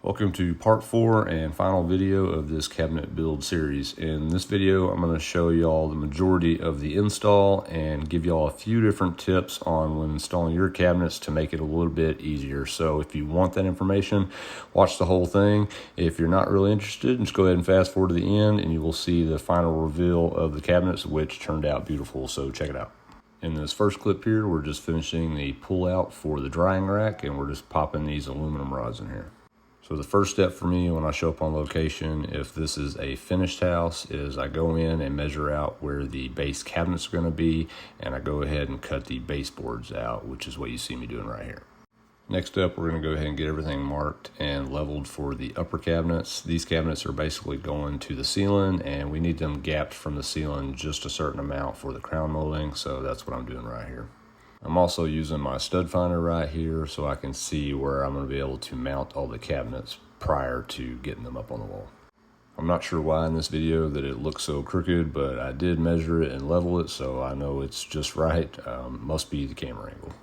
Welcome to part 4 and final video of this cabinet build series. In this video, I'm going to show y'all the majority of the install and give y'all a few different tips on when installing your cabinets to make it a little bit easier. So if you want that information, watch the whole thing. If you're not really interested, just go ahead and fast forward to the end and you will see the final reveal of the cabinets, which turned out beautiful. So check it out. In this first clip here, we're just finishing the pull out for the drying rack and we're just popping these aluminum rods in here. So the first step for me when I show up on location, if this is a finished house, is I go in and measure out where the base cabinets are going to be, and I go ahead and cut the baseboards out, which is what you see me doing right here. Next up, we're going to go ahead and get everything marked and leveled for the upper cabinets. These cabinets are basically going to the ceiling, and we need them gapped from the ceiling just a certain amount for the crown molding, so that's what I'm doing right here. I'm also using my stud finder right here so I can see where I'm going to be able to mount all the cabinets prior to getting them up on the wall. I'm not sure why in this video that it looks so crooked, but I did measure it and level it, so I know it's just right. Must be the camera angle.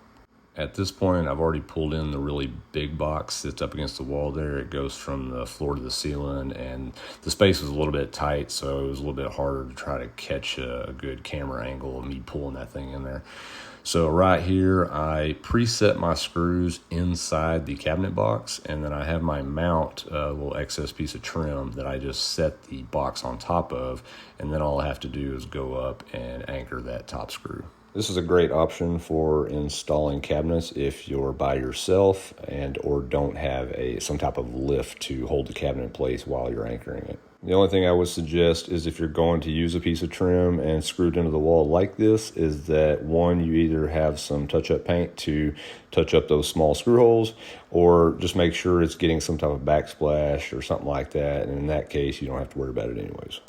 At this point, I've already pulled in the really big box that's up against the wall there. It goes from the floor to the ceiling, and the space was a little bit tight, so it was a little bit harder to try to catch a good camera angle of me pulling that thing in there. So right here, I preset my screws inside the cabinet box, and then I have my mount, a little excess piece of trim that I just set the box on top of, and then all I have to do is go up and anchor that top screw. This is a great option for installing cabinets if you're by yourself and or don't have some type of lift to hold the cabinet in place while you're anchoring it. The only thing I would suggest is if you're going to use a piece of trim and screw it into the wall like this, is that one, you either have some touch-up paint to touch up those small screw holes, or just make sure it's getting some type of backsplash or something like that, and in that case, you don't have to worry about it anyways.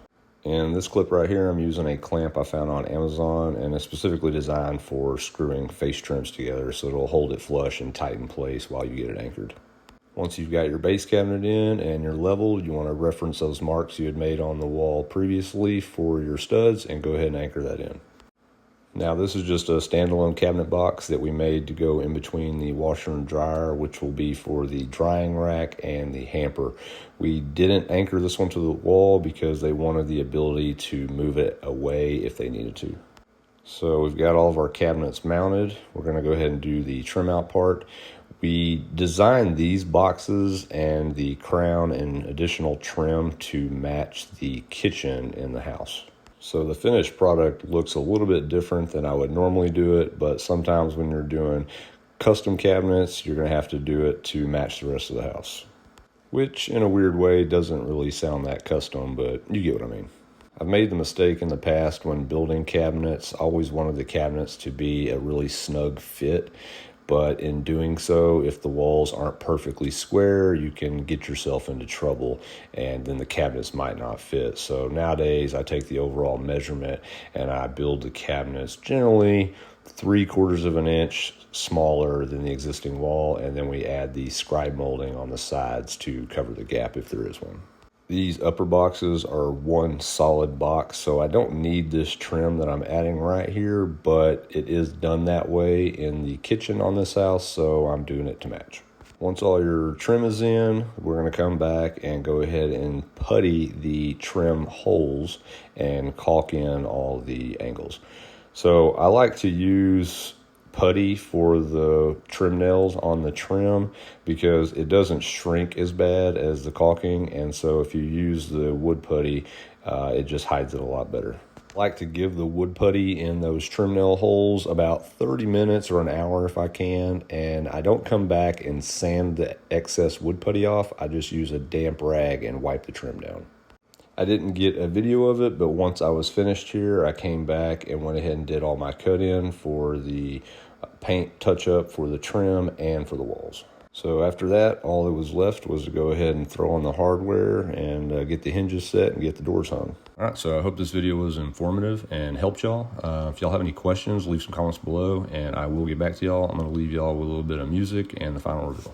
In this clip right here, I'm using a clamp I found on Amazon, and it's specifically designed for screwing face trims together, so it'll hold it flush and tight in place while you get it anchored. Once you've got your base cabinet in and you're leveled, you want to reference those marks you had made on the wall previously for your studs and go ahead and anchor that in. Now this is just a standalone cabinet box that we made to go in between the washer and dryer, which will be for the drying rack and the hamper. We didn't anchor this one to the wall because they wanted the ability to move it away if they needed to. So we've got all of our cabinets mounted. We're going to go ahead and do the trim out part. We designed these boxes and the crown and additional trim to match the kitchen in the house. So the finished product looks a little bit different than I would normally do it, but sometimes when you're doing custom cabinets, you're going to have to do it to match the rest of the house. Which in a weird way doesn't really sound that custom, but you get what I mean. I've made the mistake in the past when building cabinets. I always wanted the cabinets to be a really snug fit, but in doing so, if the walls aren't perfectly square, you can get yourself into trouble and then the cabinets might not fit. So nowadays I take the overall measurement and I build the cabinets generally 3/4 of an inch smaller than the existing wall, and then we add the scribe molding on the sides to cover the gap if there is one. These upper boxes are one solid box, so I don't need this trim that I'm adding right here, but it is done that way in the kitchen on this house, so I'm doing it to match. Once all your trim is in, we're going to come back and go ahead and putty the trim holes and caulk in all the angles. So I like to use putty for the trim nails on the trim because it doesn't shrink as bad as the caulking, and so if you use the wood putty, it just hides it a lot better. I like to give the wood putty in those trim nail holes about 30 minutes or an hour if I can, and I don't come back and sand the excess wood putty off. I just use a damp rag and wipe the trim down. I didn't get a video of it, but once I was finished here, I came back and went ahead and did all my cut in for the paint touch up for the trim and for the walls. So after that, all that was left was to go ahead and throw on the hardware and get the hinges set and get the doors hung. All right, so I hope this video was informative and helped y'all. If y'all have any questions, leave some comments below and I will get back to y'all. I'm going to leave y'all with a little bit of music and the final reveal.